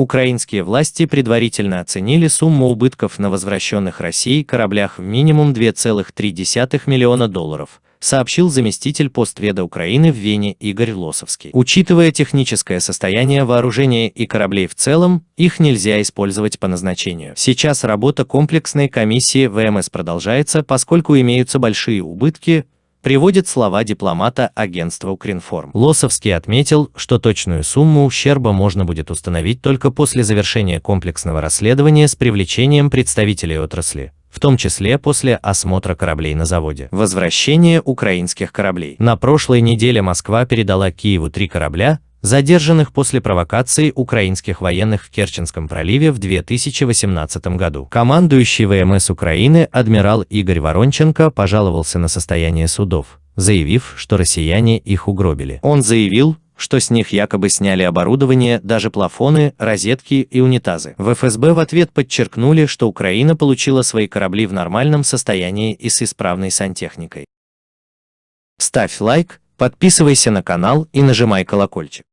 Украинские власти предварительно оценили сумму убытков на возвращенных России кораблях в минимум $2,3 миллиона, сообщил заместитель постведа Украины в Вене Игорь Лосовский. Учитывая техническое состояние вооружения и кораблей в целом, их нельзя использовать по назначению. Сейчас работа комплексной комиссии ВМС продолжается, поскольку имеются большие убытки, приводит слова дипломата агентства Укринформ. Лосовский отметил, что точную сумму ущерба можно будет установить только после завершения комплексного расследования с привлечением представителей отрасли, в том числе после осмотра кораблей на заводе. Возвращение украинских кораблей. На прошлой неделе Москва передала Киеву 3 корабля, задержанных после провокаций украинских военных в Керченском проливе в 2018 году. Командующий ВМС Украины адмирал Игорь Воронченко пожаловался на состояние судов, заявив, что россияне их угробили. Он заявил, что с них якобы сняли оборудование, даже плафоны, розетки и унитазы. В ФСБ в ответ подчеркнули, что Украина получила свои корабли в нормальном состоянии и с исправной сантехникой. Ставь лайк, подписывайся на канал и нажимай колокольчик.